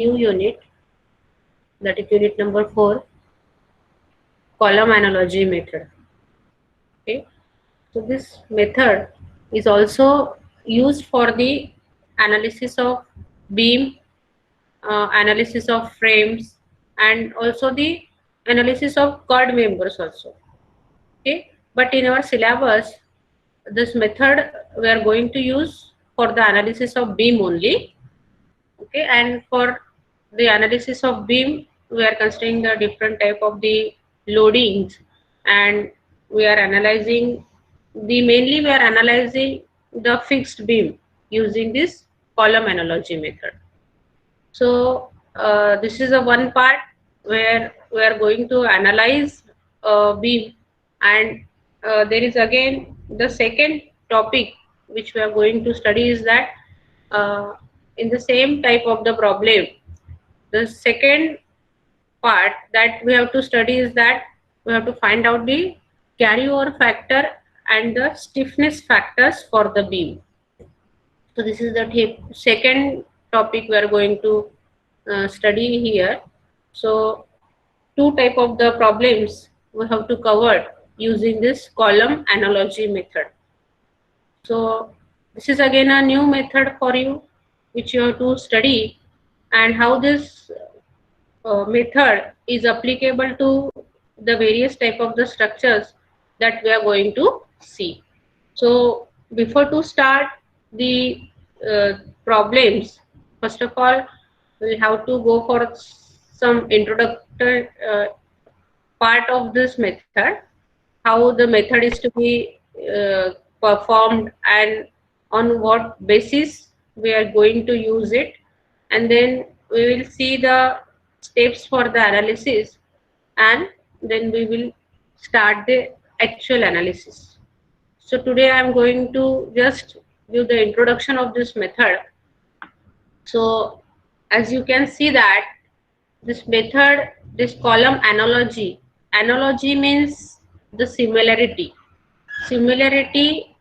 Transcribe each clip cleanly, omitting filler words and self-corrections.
new unit, that is unit number 4, column analogy method. Okay, so this method is also used for the analysis of beam, analysis of frames, and also the analysis of chord members also. Okay, but in our syllabus, this method we are going to use for the analysis of beam only. Okay, and for the analysis of beam, we are considering the different type of the loadings, and we are analyzing the mainly we are analyzing the fixed beam using this column analogy method. So this is a one part where we are going to analyze beam, and there is again the second topic which we are going to study is that uh, in the same type of the problem, the second part that we have to study is that we have to find out the carryover factor and the stiffness factors for the beam. So this is the second topic we are going to study here. So two type of the problems we have to cover using this column analogy method. So this is again a new method for you which you have to study, and how this method is applicable to the various type of the structures that we are going to see. So before to start the problems, first of all we have to go for some introductory part of this method, how the method is to be performed, and on what basis we are going to use it, and then we will see the steps for the analysis, and then we will start the actual analysis. So today I am going to just give the introduction of this method. So as you can see that this method, this column analogy means the similarity. Similarity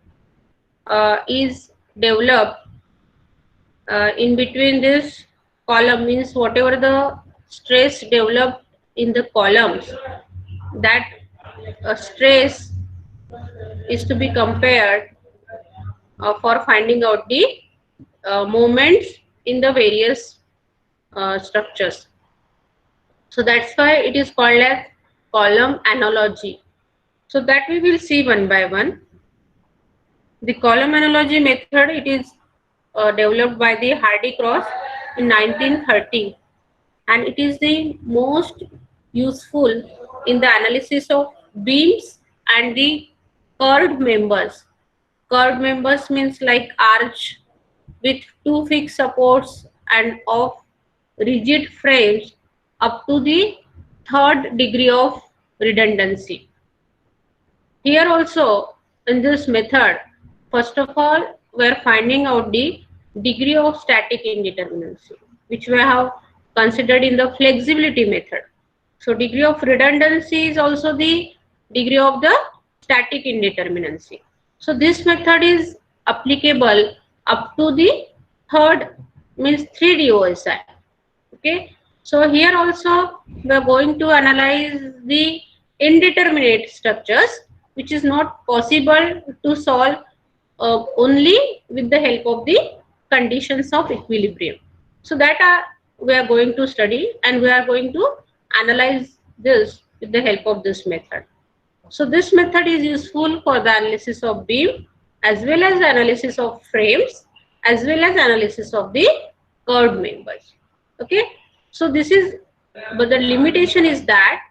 is developed in between this column, means whatever the stress developed in the columns, that stress is to be compared for finding out the moments in the various structures. So that's why it is called as column analogy. So that we will see one by one. The column analogy method, it is developed by the Hardy Cross in 1930, and it is the most useful in the analysis of beams and the curved members. Curved members means like arch with two fixed supports and of rigid frames up to the third degree of redundancy. Here also in this method, first of all we are finding out the degree of static indeterminacy, which we have considered in the flexibility method. So degree of redundancy is also the degree of the static indeterminacy. So this method is applicable up to the third, means 3D OSI. Okay, so here also we are going to analyze the indeterminate structures which is not possible to solve only with the help of the conditions of equilibrium. So that we are going to study, and we are going to analyze this with the help of this method. So this method is useful for the analysis of beam, as well as analysis of frames, as well as analysis of the curved members. Okay, so this is, but the limitation is that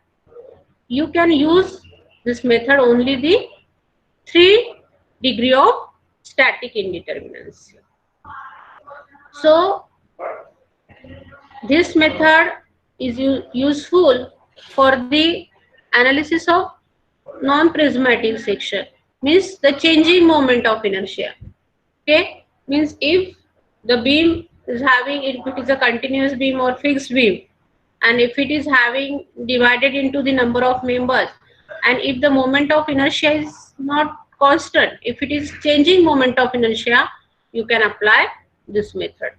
you can use this method only the 3 degree of static indeterminacy. So this method is useful for the analysis of non-prismatic section, means the changing moment of inertia. Okay, means if the beam is having, if it is a continuous beam or fixed beam, and if it is having divided into the number of members, and if the moment of inertia is not constant, if it is changing moment of inertia, you can apply this method.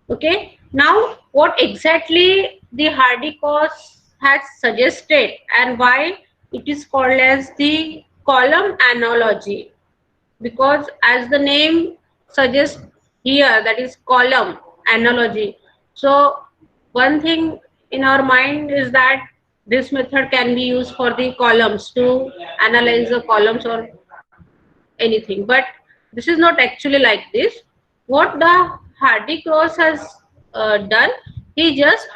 Okay, Now, what exactly the Hardy-Cross has suggested and why it is called as the column analogy? Because as the name suggests here, that is column analogy. So one thing in our mind is that this method can be used for the columns to analyze the columns or anything, but this is not actually like this. What the Hardy Cross has done, he just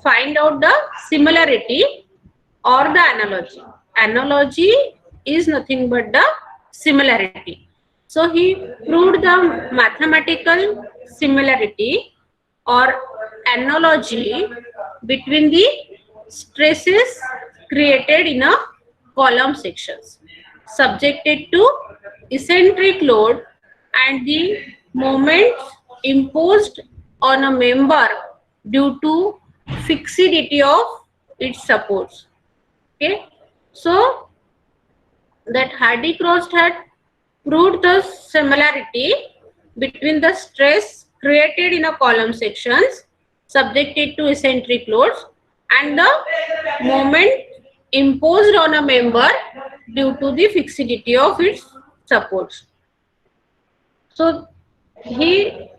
find out the similarity or the analogy. Analogy is nothing but the similarity. So he proved the mathematical similarity or analogy between the stresses created in a column sections subjected to eccentric load and the moments imposed on a member due to fixity of its supports. Okay, so that Hardy-Cross had proved the similarity between the stress created in a column sections subjected to eccentric loads and the moment imposed on a member due to the fixity of its supports. So he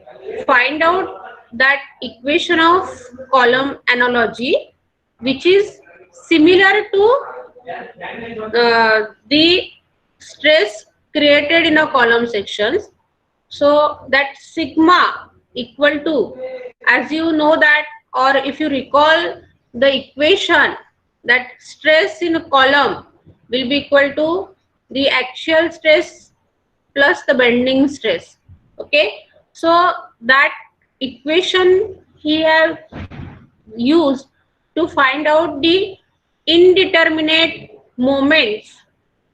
find out that equation of column analogy which is similar to the stress created in a column sections. So that sigma equal to, as you know that, or if you recall the equation, that stress in a column will be equal to the axial stress plus the bending stress. Okay, so that equation he have used to find out the indeterminate moments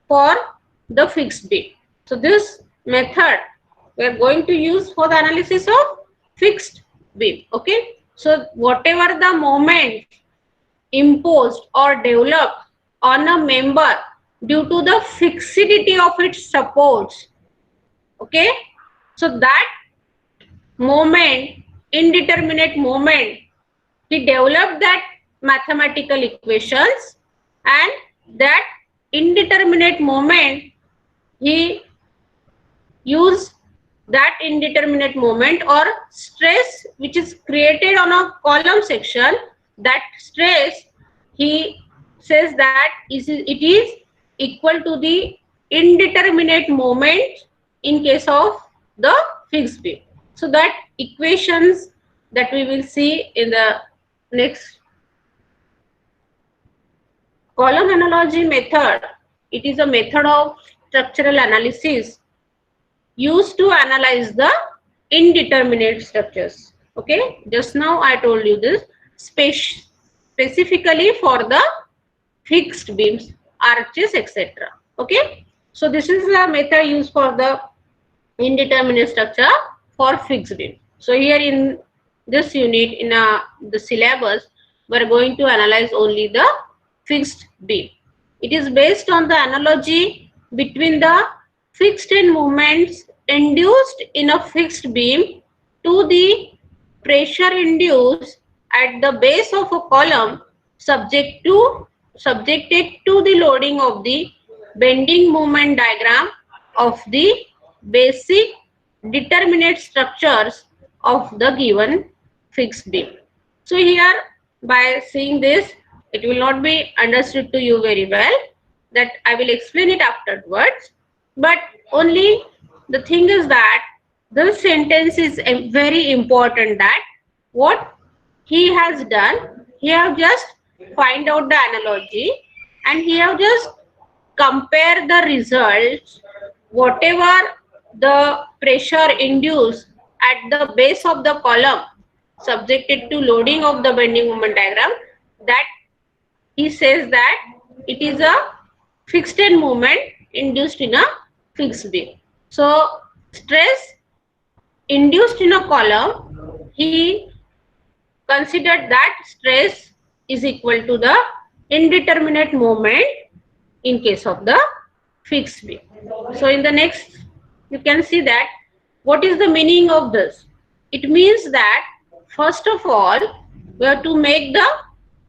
for the fixed beam. So this method we are going to use for the analysis of fixed beam. Okay, so whatever the moment imposed or developed on a member due to the fixity of its supports. Okay, so that moment, indeterminate moment, he developed that mathematical equations, and that indeterminate moment he used that indeterminate moment or stress which is created on a column section. That stress he says that it is equal to the indeterminate moment in case of the fixed beam. So that equations that we will see in the next column analogy method. It is a method of structural analysis used to analyze the indeterminate structures. Okay, just now I told you this specifically for the fixed beams, arches, etc. Okay, so this is the method used for the indeterminate structure for fixed beam. So here in this unit in the syllabus, we are going to analyze only the fixed beam. It is based on the analogy between the fixed end moments induced in a fixed beam to the pressure induced at the base of a column subjected to the loading of the bending moment diagram of the basic determinate structures of the given fixed beam. So here by seeing this, it will not be understood to you very well, that I will explain it afterwards, but only the thing is that this sentence is very important, that what he has done, he have just find out the analogy and he have just compare the results, whatever the pressure induced at the base of the column subjected to loading of the bending moment diagram, that he says that it is a fixed end moment induced in a fixed beam. So stress induced in a column, he considered that stress is equal to the indeterminate moment in case of the fixed beam. So in the next, you can see that what is the meaning of this. It means that first of all, we have to make the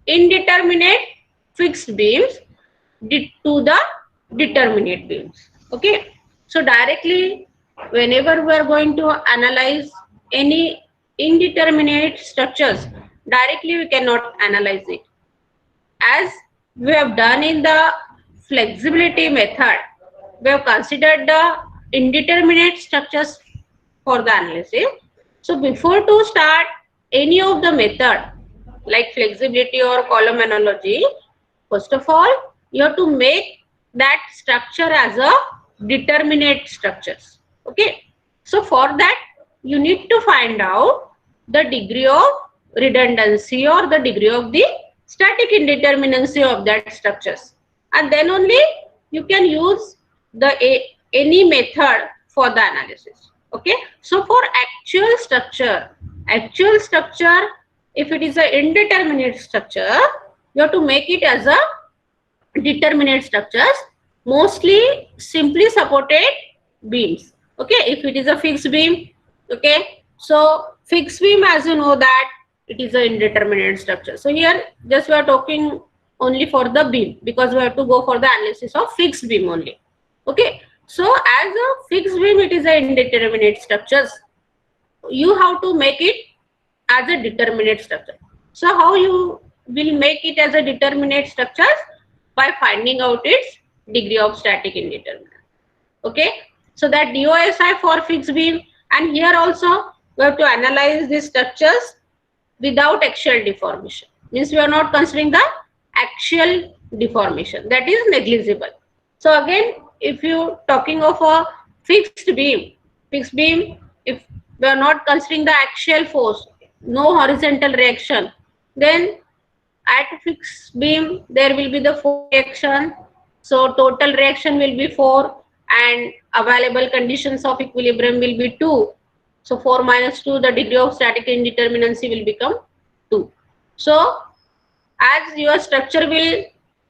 indeterminate fixed beams to the determinate beams. Okay. So directly, whenever we are going to analyze any indeterminate structures, directly we cannot analyze it. As we have done in the flexibility method, we have considered the indeterminate structures for the analysis. So before to start any of the method like flexibility or column analogy, first of all, you have to make that structure as a determinate structures. Okay. So for that, you need to find out the degree of redundancy or the degree of the static indeterminacy of that structures, and then only you can use the any method for the analysis. Okay. So for actual structure, if it is an indeterminate structure, you have to make it as a determinate structures, mostly simply supported beams. Okay. If it is a fixed beam, okay, so fixed beam, as you know that it is an indeterminate structure. So here just we are talking only for the beam, because we have to go for the analysis of fixed beam only. Okay. So as a fixed beam, it is an indeterminate structures. You have to make it as a determinate structure. So how you will make it as a determinate structure? By finding out its degree of static indeterminate. Okay. So that DOSI for fixed beam, and here also we have to analyze the structures without axial deformation. Means we are not considering the axial deformation, that is negligible. So again, if you talking of a fixed beam, if we are not considering the axial force, no horizontal reaction, then at fixed beam there will be the 4 reaction. So total reaction will be 4, and available conditions of equilibrium will be 2. So 4 minus 2, the degree of static indeterminacy will become 2. So as your structure will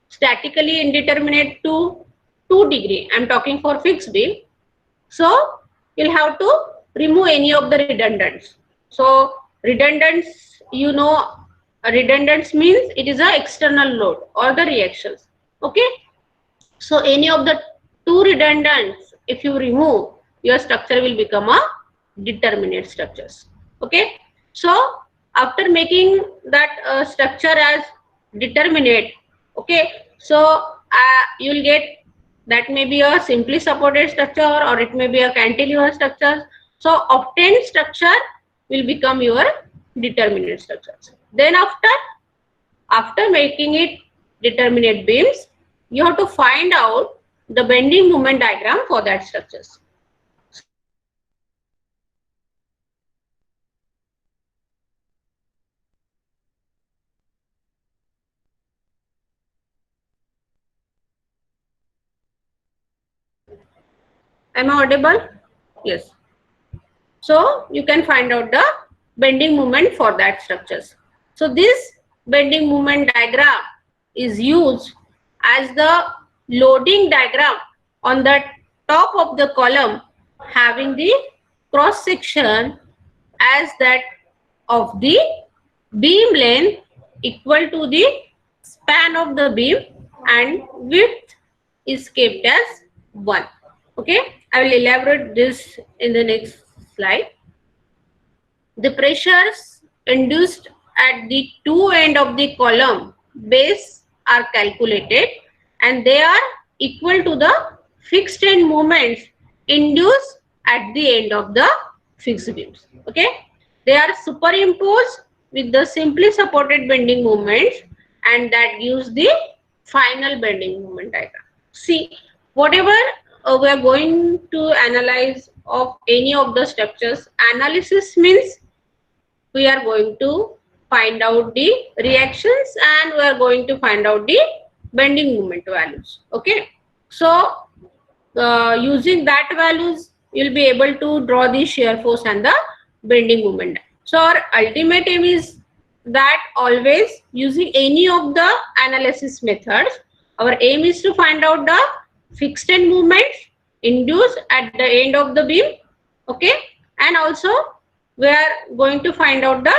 statically indeterminate to 2 degree, I am talking for fixed beam, so you'll have to remove any of the redundants. So redundants, you know, redundants means it is a external load or the reactions. Okay. So any of the 2 redundants, if you remove, your structure will become a determinate structures. Okay. So after making that structure as determinate, okay, so you'll get that may be a simply supported structure or it may be a cantilever structure. So obtained structure will become your determinate structures. Then after making it determinate beams, you have to find out the bending moment diagram for that structures. Am I audible? Yes. So you can find out the bending moment for that structures. So this bending moment diagram is used as the loading diagram on the top of the column, having the cross section as that of the beam length equal to the span of the beam, and width is kept as 1. Okay, I will elaborate this in the next slide. The pressures induced at the two end of the column base are calculated, and they are equal to the fixed end moments induced at the end of the fixed beams. Okay, they are superimposed with the simply supported bending moments, and that gives the final bending moment diagram. See, whatever we are going to analyze of any of the structures, analysis means we are going to find out the reactions and we are going to find out the bending moment values. Okay, so using that values, you'll be able to draw the shear force and the bending moment. So our ultimate aim is that always using any of the analysis methods, our aim is to find out the fixed end movements induced at the end of the beam. Okay, and also we are going to find out the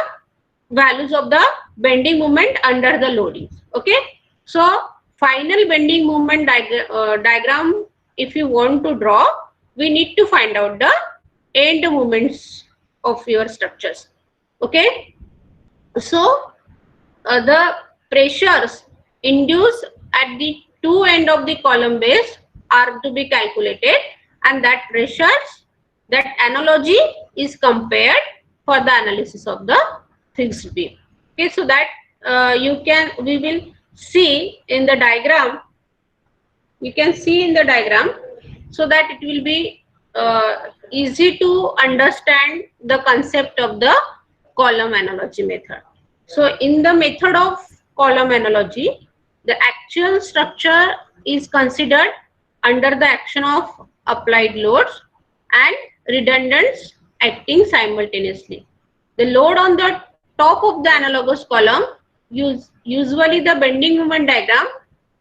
values of the bending moment under the loading. Okay, so final bending moment diagram, if you want to draw, we need to find out the end moments of your structures. Okay, so the pressures induced at the two end of the column base are to be calculated, and that pressures, that analogy is compared for the analysis of the fixed beam. Okay, so that we will see in the diagram, you can see in the diagram, so that it will be easy to understand the concept of the column analogy method. So in the method of column analogy, the actual structure is considered under the action of applied loads and redundants acting simultaneously. The load on the top of the analogous column usually the bending moment diagram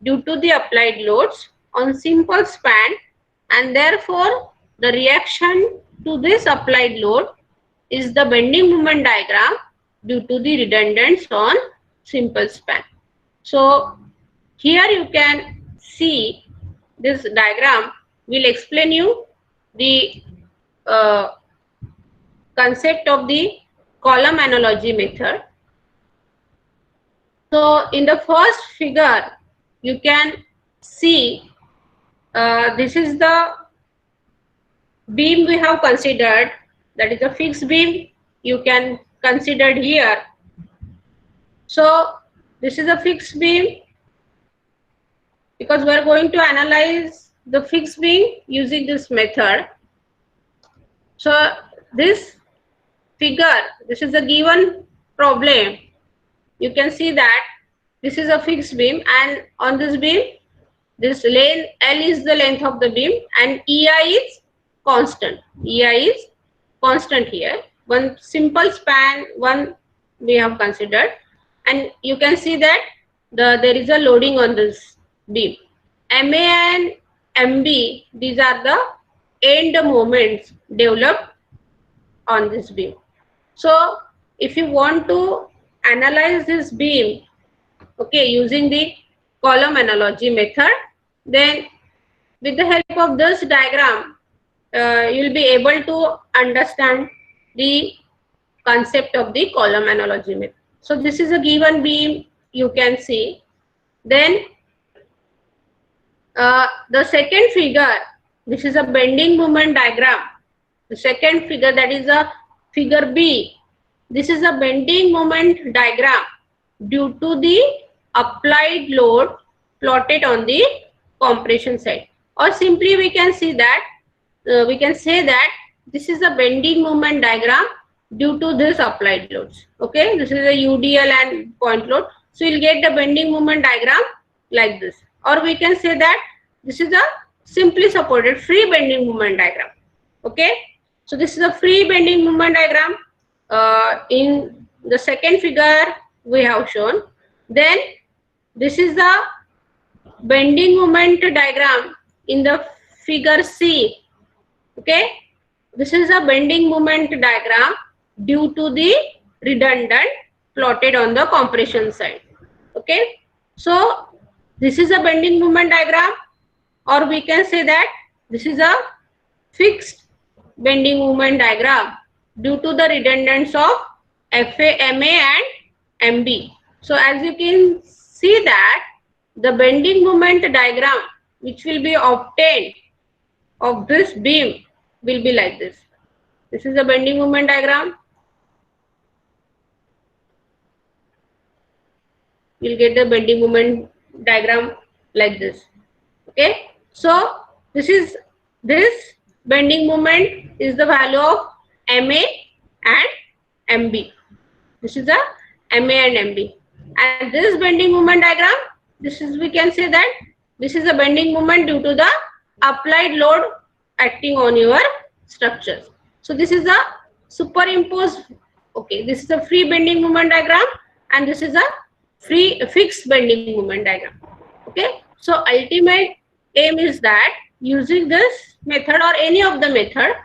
due to the applied loads on simple span, and therefore the reaction to this applied load is the bending moment diagram due to the redundants on simple span. So here you can see this diagram will explain you the uh, concept of the column analogy method. So in the first figure you can see this is the beam we have considered, that is a fixed beam you can consider here. So this is a fixed beam, because we are going to analyze the fixed beam using this method. So this figure, this is a given problem. You can see that this is a fixed beam, and on this beam, this length L is the length of the beam and EI is constant. EI is constant here. One simple span, one we have considered, and you can see that there is a loading on this beam. MA and MB, these are the end moments developed on this beam. So if you want to analyze this beam, okay, using the column analogy method, then with the help of this diagram, you will be able to understand the concept of the column analogy method. So this is a given beam you can see. Then the second figure, this is a bending moment diagram. The second figure, that is a figure B. This is a bending moment diagram due to the applied load plotted on the compression side. Or simply we can see that we can say that this is a bending moment diagram due to this applied loads. Okay, this is a UDL and point load. So you'll get the bending moment diagram like this. Or we can say that this is a simply supported free bending moment diagram. Okay, so this is a free bending moment diagram. In the second figure we have shown. Then this is the bending moment diagram in the figure C. Okay, this is a bending moment diagram due to the redundant plotted on the compression side. Okay, so this is a bending moment diagram, or we can say that this is a fixed bending moment diagram due to the redundants of FA, MA and MB. So as you can see that the bending moment diagram which will be obtained of this beam will be like this. This is the bending moment diagram. You'll get the bending moment diagram like this. Okay, so this bending moment is the value of MA and MB. This is the MA and MB, and this bending moment diagram, this is, we can say that this is a bending moment due to the applied load acting on your structures. So this is a superimposed, okay, this is a free bending moment diagram, and this is a fixed bending moment diagram. Okay, so ultimate aim is that using this method or any of the method,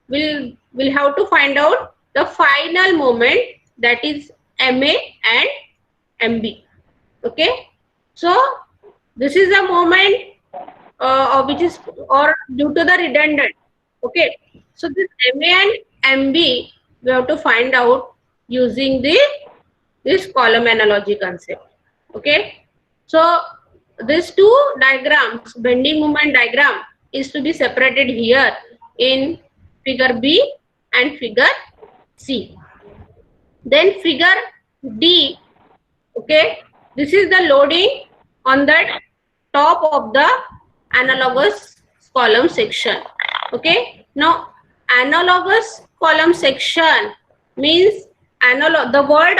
we'll have to find out the final moment, that is MA and MB. Okay, so this is a moment which is or due to the redundant. Okay, so this MA and MB we have to find out using this column analogy concept. Okay, so these two diagrams, bending moment diagram, is to be separated here in figure B and figure C. Then figure D, okay, this is the loading on the top of the analogous column section. Okay, now analogous column section means the word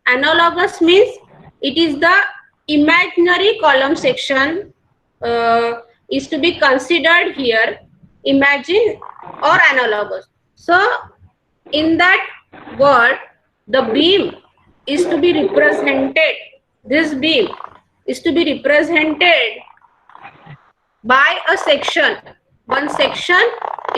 analogous means it is the imaginary column section is to be considered here, imagine or analogous. So in that word, the beam is to be represented, this beam is to be represented by a section. One section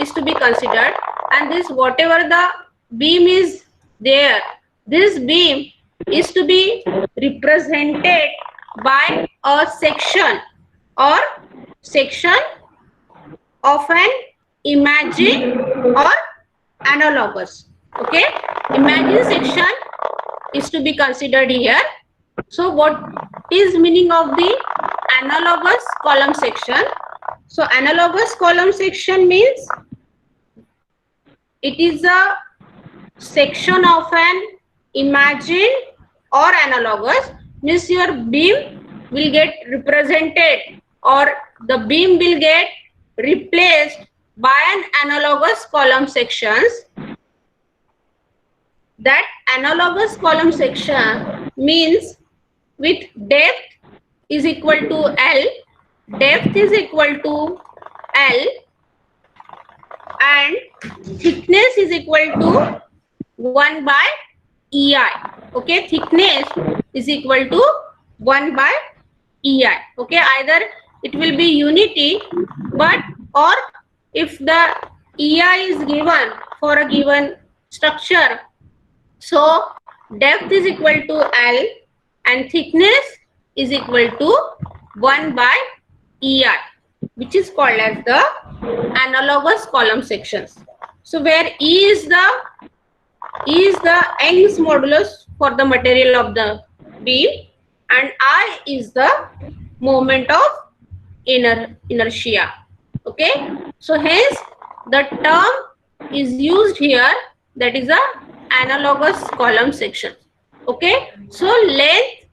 is to be considered, and this whatever the beam is there, this beam is to be represented by a section or section of an imagine or analogous. Okay, imagine section is to be considered here. So what is meaning of the analogous column section? So analogous column section means it is a section of an imagine or analogous, means your beam will get represented or the beam will get replaced by an analogous column sections. That analogous column section means with depth is equal to L, depth is equal to L, and thickness is equal to 1 by EI. Okay, thickness is equal to 1 by EI. Okay, either it will be unity, but or if the EI is given for a given structure, so depth is equal to L and thickness is equal to 1 by EI, which is called as the analogous column sections. So where E is the Young's modulus for the material of the beam and I is the moment of inertia. Okay, so hence the term is used here, that is a analogous column section. Okay, so length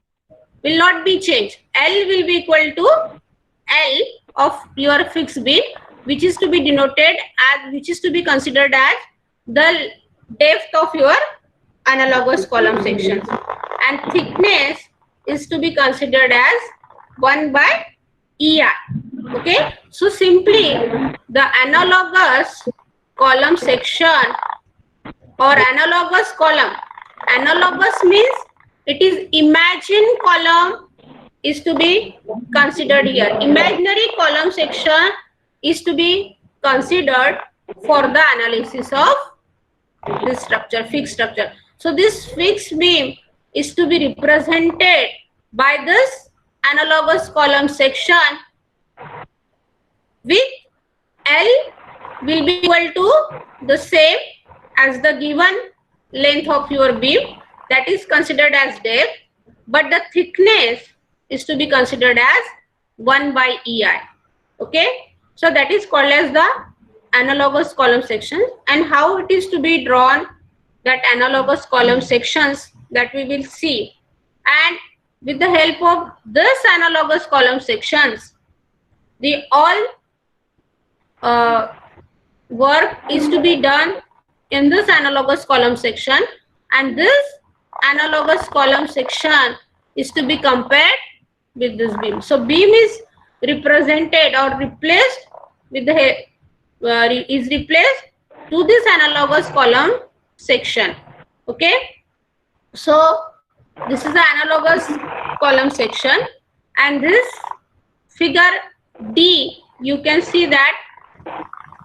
will not be changed. L will be equal to L of your fixed beam, which is to be denoted as, which is to be considered as the depth of your analogous column sections, and thickness is to be considered as 1 by EI. Okay, so simply the analogous column section or analogous column, analogous means it is imagine column is to be considered here. Imaginary column section is to be considered for the analysis of this structure, fixed structure. So this fixed beam is to be represented by this analogous column section with L will be equal to the same as the given length of your beam, that is considered as depth, but the thickness is to be considered as 1 by EI. Okay, so that is called as the analogous column section, and how it is to be drawn, that analogous column sections, that we will see. And with the help of this analogous column sections, the all work is to be done in this analogous column section, and this analogous column section is to be compared with this beam. So beam is represented or replaced with the is replaced to this analogous column section. Okay, so this is the analogous column section, and this figure D, you can see that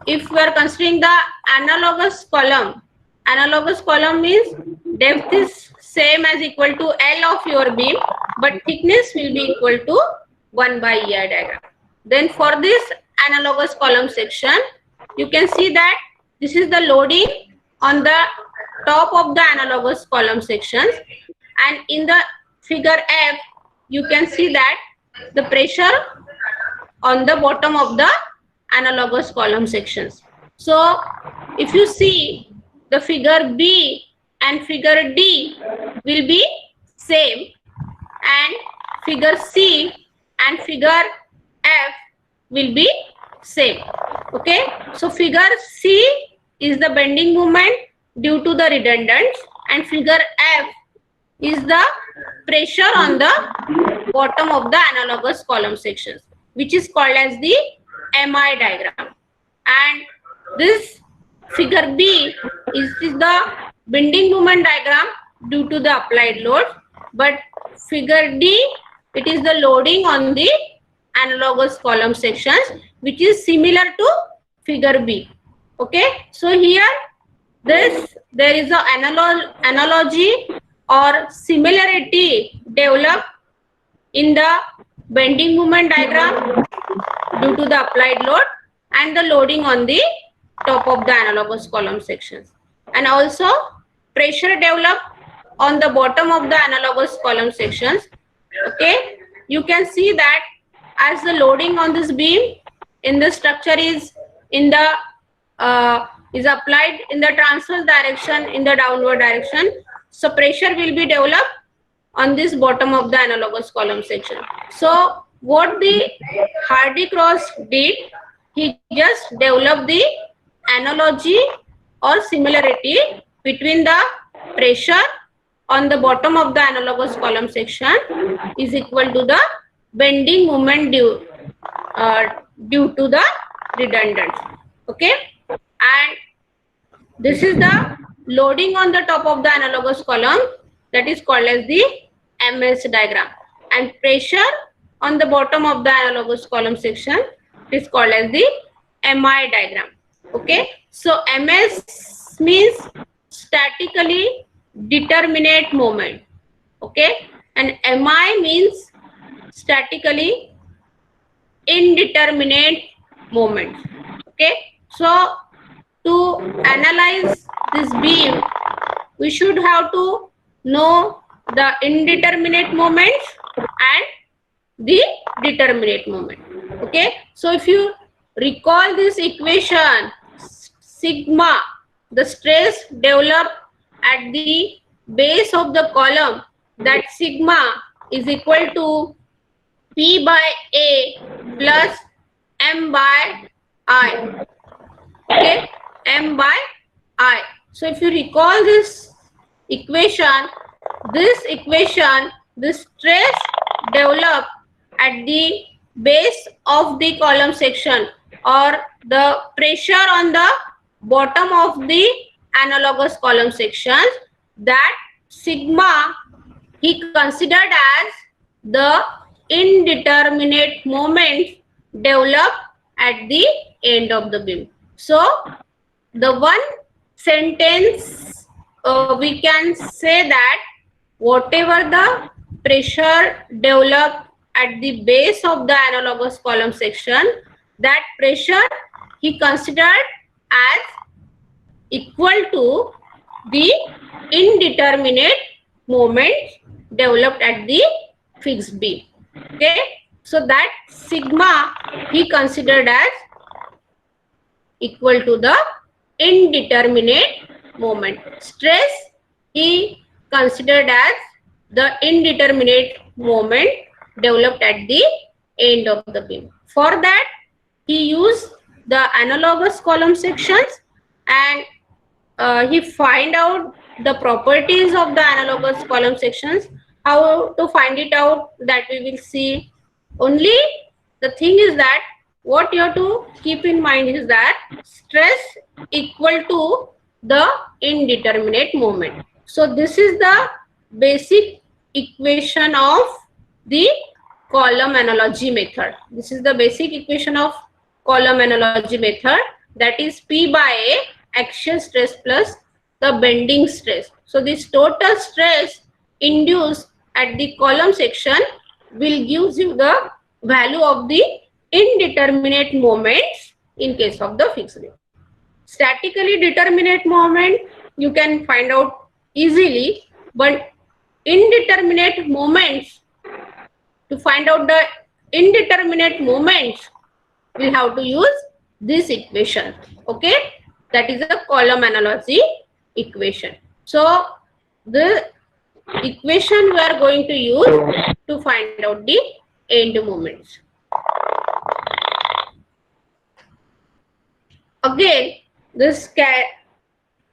if we are considering the analogous column, Analogous column means depth is same as equal to L of your beam, but thickness will be equal to 1 by EI diagram. Then for this analogous column section, you can see that this is the loading on the top of the analogous column sections, and in the figure F, you can see that the pressure on the bottom of the analogous column sections. So if you see the figure B and figure D will be same, and figure C and figure F will be same. Okay, so figure C is the bending moment due to the redundants, and figure F is the pressure on the bottom of the analogous column sections, which is called as the MI diagram. And this figure B is the bending moment diagram due to the applied load, but figure D, it is the loading on the analogous column sections, which is similar to figure B. Okay, so here there is an analogy or similarity developed in the bending moment diagram due to the applied load and the loading on the top of the analogous column sections, and also pressure developed on the bottom of the analogous column sections. Okay, you can see that as the loading on this beam in the structure is in the is applied in the transverse direction, in the downward direction, so pressure will be developed on this bottom of the analogous column section. So what the Hardy-Cross did, he just developed the analogy or similarity between the pressure on the bottom of the analogous column section is equal to the bending moment due to the redundants. Okay, and this is the loading on the top of the analogous column, that is called as the MS diagram, and pressure on the bottom of the analogous column section is called as the MI diagram. Okay, so MS means statically determinate moment. Okay, and MI means statically indeterminate moment. Okay, so to analyze this beam, we should have to know the indeterminate moments and the determinate moment. Okay, so if you recall this equation, sigma, the stress developed at the base of the column, that sigma is equal to P by A plus M by I. Okay, M by I. So if you recall this equation, the stress developed at the base of the column section, or the pressure on the bottom of the analogous column sections, that sigma he considered as the indeterminate moment developed at the end of the beam. So the one sentence we can say that whatever the pressure developed at the base of the analogous column section, that pressure he considered as equal to the indeterminate moment developed at the fixed beam. Okay, so that sigma he considered as equal to the indeterminate moment. Stress he considered as the indeterminate moment developed at the end of the beam. For that, he used the analogous column sections, and he find out the properties of the analogous column sections. How to find it out, that we will see. Only the thing is that what you have to keep in mind is that stress equal to the indeterminate moment. So this is the basic equation of the column analogy method. This is the basic equation of column analogy method, that is P by A axial stress plus the bending stress. So this total stress induced at the column section will give you the value of the indeterminate moments in case of the fixed beam. Statically determinate moment you can find out easily, but indeterminate moments, to find out the indeterminate moments, we have to use this equation. Okay, that is a column analogy equation. So the equation we are going to use to find out the end moments. Again, this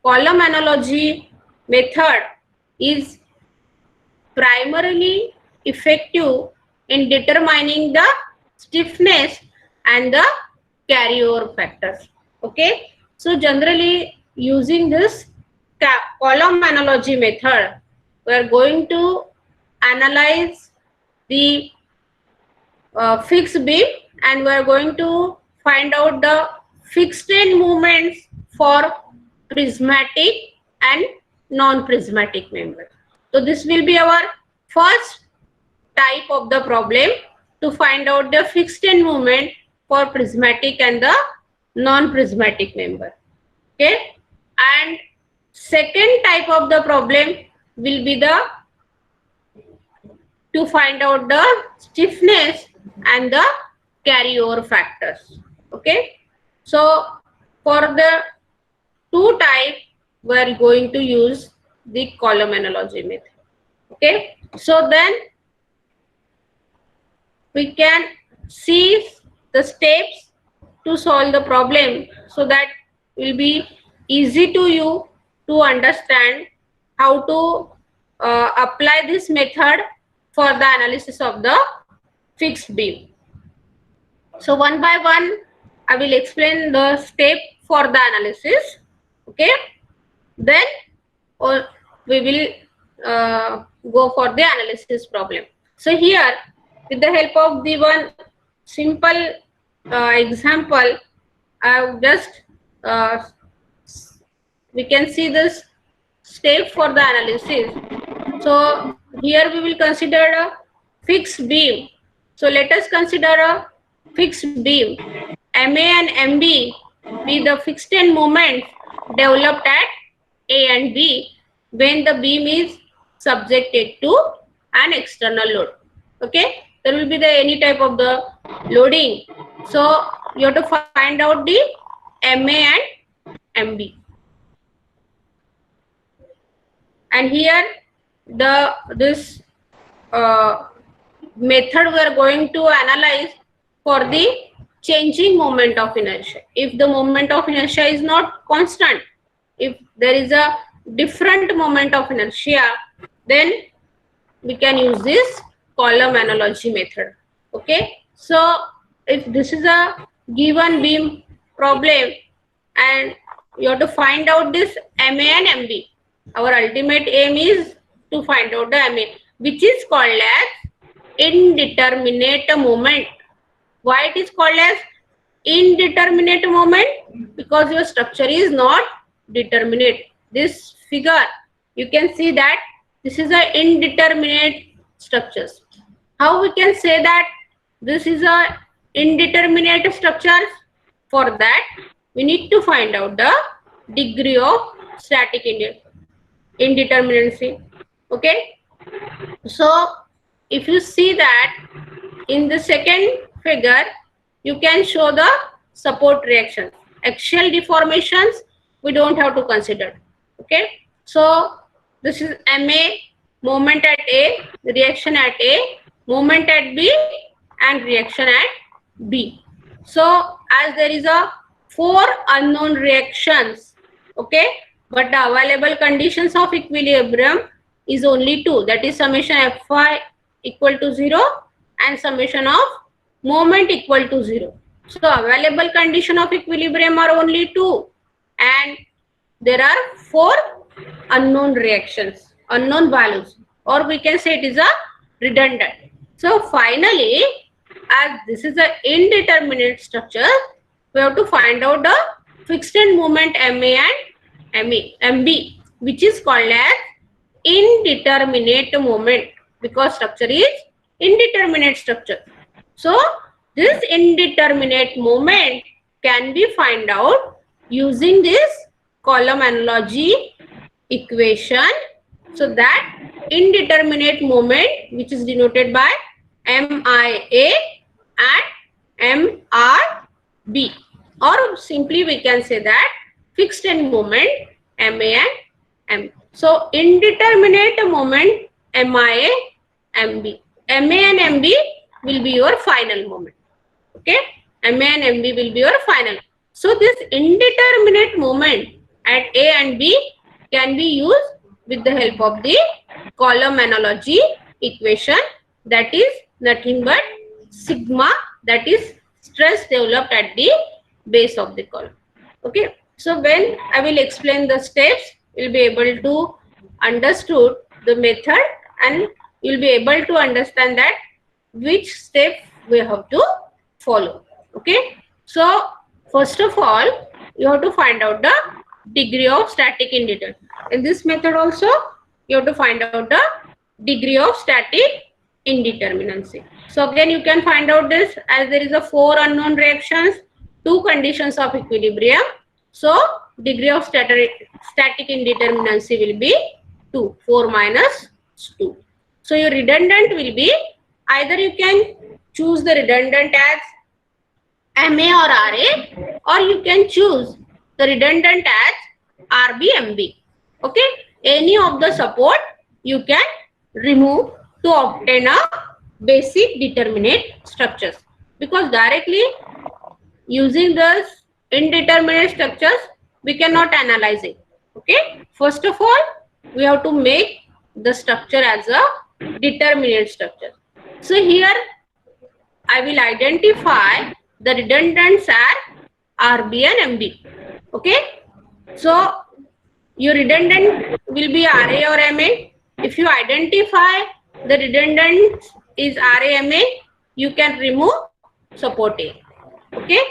column analogy method is primarily effective in determining the stiffness and the carryover factors. Okay, so generally using this column analogy method, we are going to analyze the fixed beam, and we are going to find out the fixed end movements for prismatic and non-prismatic members. So this will be our first type of the problem, to find out the fixed end movement for prismatic and the non-prismatic member. Okay, and second type of the problem will be the to find out the stiffness and the carryover factors. Okay, so for the two type we are going to use the column analogy method. Okay, so then we can see the steps to solve the problem, so that will be easy to you to understand how to apply this method for the analysis of the fixed beam. So one by one I will explain the step for the analysis. Okay, then we will go for the analysis problem. So here, with the help of the one simple example, I have just we can see this step for the analysis. So here we will consider a fixed beam. So let us consider a fixed beam. MA and MB be the fixed end moments developed at A and B when the beam is subjected to an external load. Okay, there will be the any type of the loading. So you have to find out the MA and MB. And here this method we are going to analyze for the changing moment of inertia. If the moment of inertia is not constant, if there is a different moment of inertia, then we can use this column analogy method. Okay, so if this is a given beam problem and you have to find out this MA and MB, our ultimate aim is to find out the MA, which is called as indeterminate moment. Why it is called as indeterminate moment? Because your structure is not determinate. This figure you can see that this is a indeterminate structures. How we can say that this is a indeterminate structure? For that we need to find out the degree of static indeterminacy. Okay, so if you see that in the second figure, you can show the support reactions. Axial deformations we don't have to consider. Okay, so this is MA, moment at A, reaction at A, moment at B, and reaction at B. So as there is a 4 unknown reactions, okay, but the available conditions of equilibrium is only 2, that is summation Fy equal to 0 and summation of moment equal to 0. So available condition of equilibrium are only 2 and there are 4 unknown reactions, unknown values, or we can say it is a redundant. So finally, as this is an indeterminate structure, we have to find out the fixed end moment MA and MB. which is called as indeterminate moment, because structure is indeterminate structure. So this indeterminate moment can be find out using this column analogy equation. So that indeterminate moment, which is denoted by MIA and MRB, or simply we can say that fixed end moment MA and M. So indeterminate moment MIA, MB. MA and MB will be your final moment. Okay, MA and MB will be your final. So this indeterminate moment at A and B can be used with the help of the column analogy equation, that is nothing but sigma, that is stress developed at the base of the column. Okay, so when I will explain the steps, you will be able to understood the method, and you will be able to understand that which step we have to follow. Okay, so first of all, you have to find out the degree of static indeterminate. In this method also, you have to find out the degree of static indeterminacy. So again, you can find out this as there is a 4 unknown reactions, 2 conditions of equilibrium. So degree of static indeterminacy will be 2, 4 minus 2. So your redundant will be, either you can choose the redundant as MA or RA, or you can choose the redundant as RB, MB. Okay, any of the support you can remove to obtain a basic determinate structures, because directly using the indeterminate structures we cannot analyze it. Okay, first of all we have to make the structure as a determinate structure. So here I will identify the redundants are RB and MB. Okay, so your redundant will be RA or MA. If you identify the redundant is RA, MA, you can remove support A. Okay,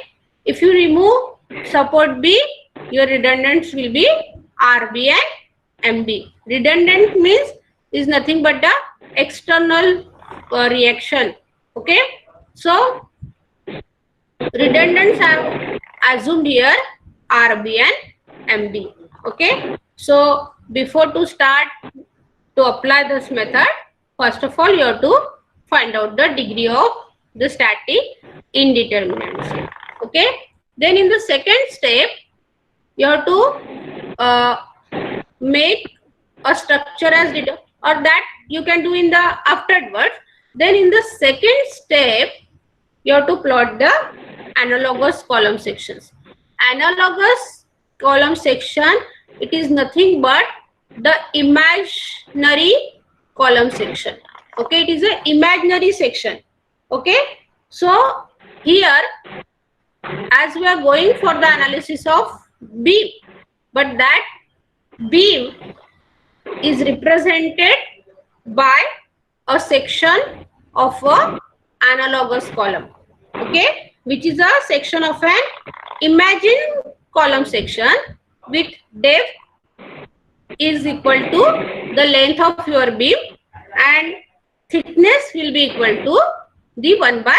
if you remove support B, your redundants will be RB and MB. Redundant means is nothing but the external reaction. Okay, so redundants are assumed here RB and MB. Okay, so before to start to apply this method, first of all you have to find out the degree of the static indeterminacy. Okay, then in the second step you have to make a structure as determined, or that you can do in the afterwards. Then in the second step you have to plot the analogous column sections. Analogous column section, it is nothing but the imaginary column section. Okay, it is an imaginary section. Okay, so here as we are going for the analysis of beam, but that beam is represented by a section of a analogous column. Okay, which is a section of an imagined column section with depth is equal to the length of your beam and thickness will be equal to the 1 by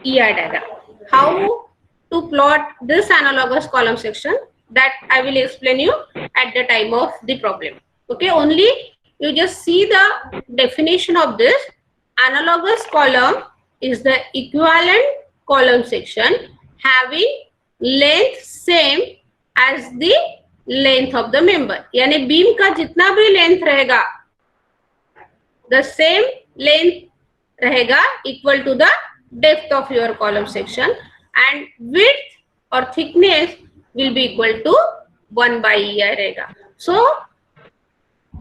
EI diagram. How to plot this analogous column section, that I will explain you at the time of the problem. Okay, only you just see the definition of this. Analogous column is the equivalent column section having length same as the length of the member. यानी beam का जितना भी length रहेगा, the same length रहेगा equal to the depth of your column section, and width or thickness will be equal to 1 by EI रहेगा. So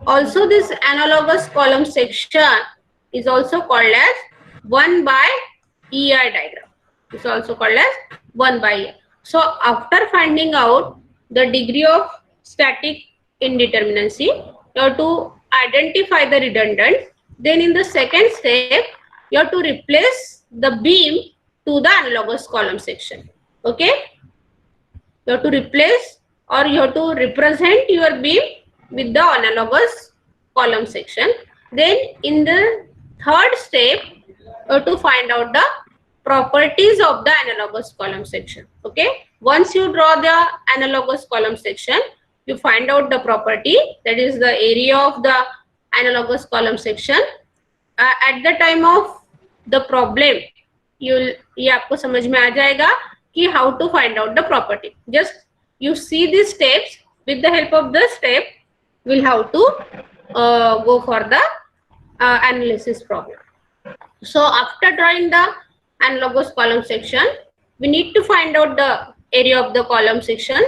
also this analogous column section is also called as 1 by EI diagram. It's also called as 1 by EI. So after finding out the degree of static indeterminacy, you have to identify the redundant. Then in the second step, you have to replace the beam to the analogous column section. Okay, you have to replace or you have to represent your beam with the analogous column section. Then in the third step, to find out the properties of the analogous column section. Okay, once you draw the analogous column section, you find out the property, that is the area of the analogous column section. At the time of the problem, ये आपको समझ में आ जाएगा कि how to find out the property. Just you see these steps. With the help of the step, we'll have to go for the analysis problem. So after drawing the analogous column section, we need to find out the area of the column sections.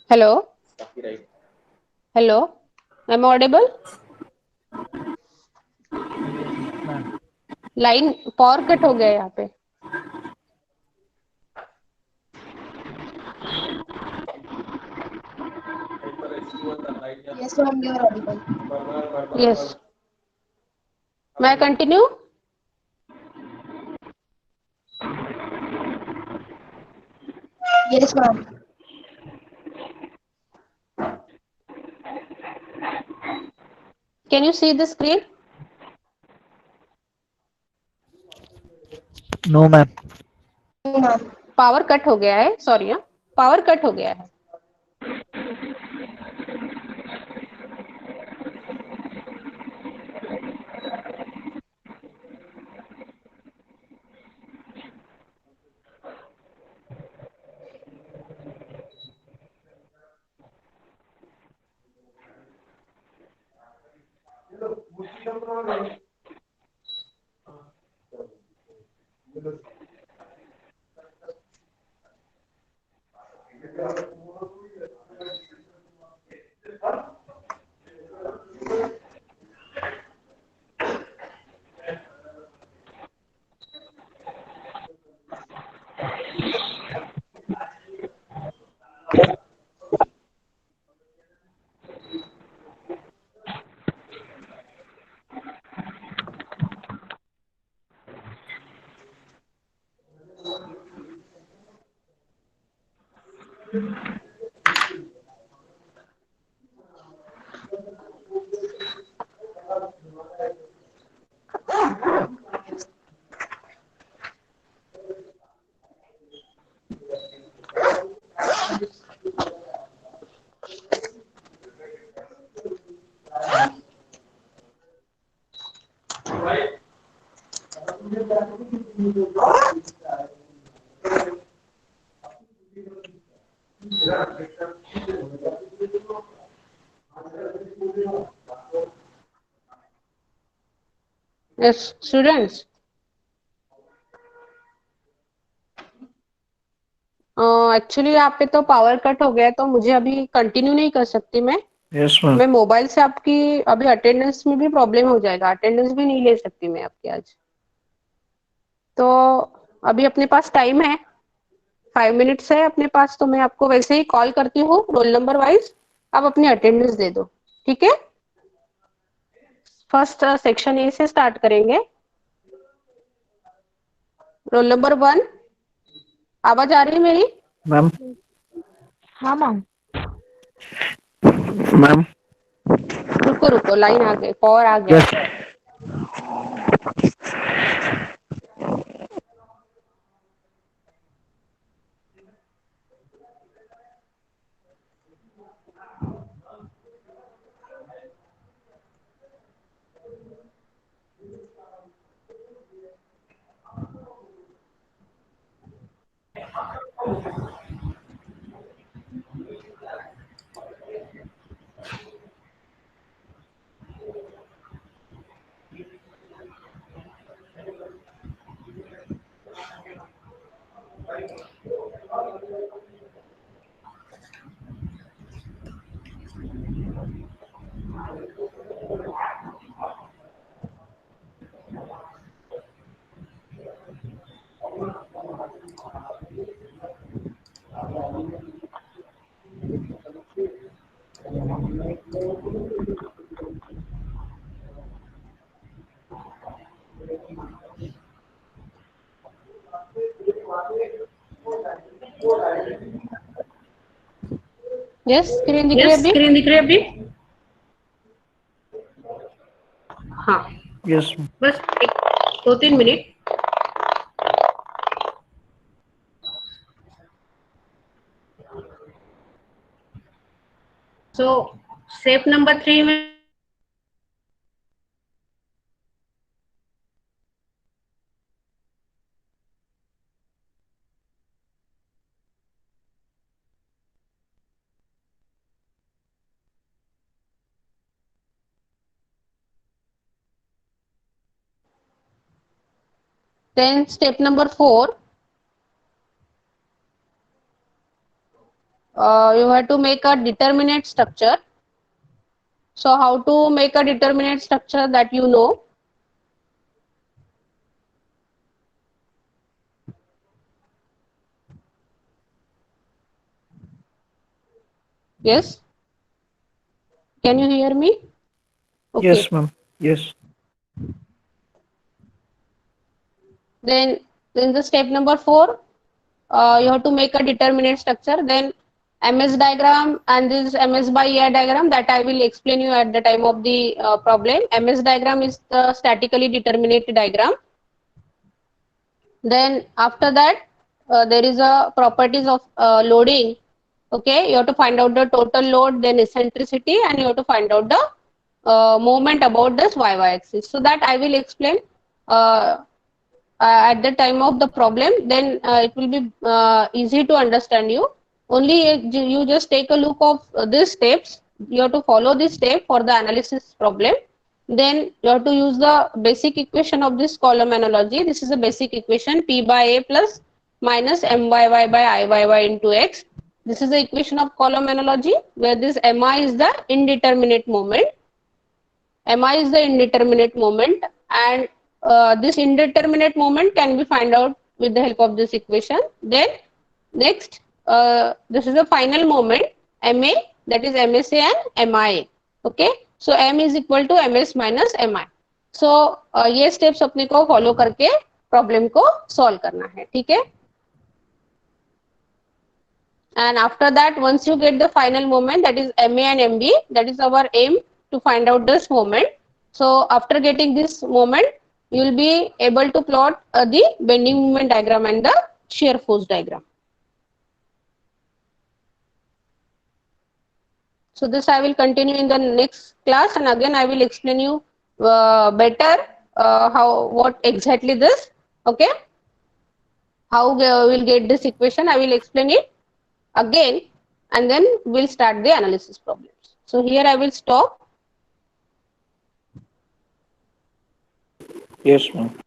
Hello? Hello? Am I audible? Line power cut हो गया यहाँ पे. Yes, ma'am, you are audible. Yes. May I continue? Yes, ma'am. Can you see the screen? No, ma'am. No, ma'am. Power cut हो गया है, sorry. हाँ, power cut हो गया है. Yes, students. एक्चुअली यहाँ पे तो पावर कट हो गया है, तो मुझे अभी कंटिन्यू नहीं कर सकती मैं. Yes, ma'am. मैं मोबाइल से आपकी अभी अटेंडेंस में भी प्रॉब्लम हो जाएगा, अटेंडेंस भी नहीं ले सकती मैं आपकी आज. तो अभी अपने पास टाइम है, 5 मिनट्स है अपने पास, तो मैं आपको वैसे ही कॉल करती हूँ रोल नंबर वाइज. आप अपनी अटेंडेंस दे दो, ठीक है. फर्स्ट सेक्शन ए से स्टार्ट करेंगे. Roll number 1. आवाज आ रही है मेरी? Ma'am. हाँ, मैम. Ma'am. रुको रुको, लाइन आ गई, पावर आ गया. Yes. यस स्क्रीन दिख रही है Yes, अभी? screen दिख रही है अभी? हाँ, Yes. बस एक 2-3 मिनट. So step number 3 में then step number 4, you have to make a determinate structure. So how to make a determinate structure, that you know. Yes, can you hear me? Okay. Yes, ma'am. Yes. Then the step number 4, you have to make a determinate structure. Then MS diagram and this MS by ER diagram, that I will explain you at the time of the problem. MS diagram is the statically determinate diagram. Then after that, there is a properties of loading. Okay, you have to find out the total load, then eccentricity, and you have to find out the moment about this y-y axis. So that I will explain at the time of the problem. Then it will be easy to understand you. Only you just take a look of these steps. You have to follow this step for the analysis problem. Then you have to use the basic equation of this column analogy. This is a basic equation: P by A plus minus M by Y by I by Y into X. This is the equation of column analogy, where this Mi is the indeterminate moment. Mi is the indeterminate moment, and this indeterminate moment can be found out with the help of this equation. Then next, this is the final moment Ma, that is MSA and MIA. Okay, so M is equal to MS minus MI. So ये steps अपने को follow करके problem को solve करना है, ठीक है? And after that, once you get the final moment, that is MA and MB, that is our aim to find out this moment. So after getting this moment, you will be able to plot the bending moment diagram and the shear force diagram. So this I will continue in the next class, and again I will explain you better what exactly this. Okay, how we will get this equation, I will explain it again, and then we'll start the analysis problems. So here I will stop. Yes, ma'am.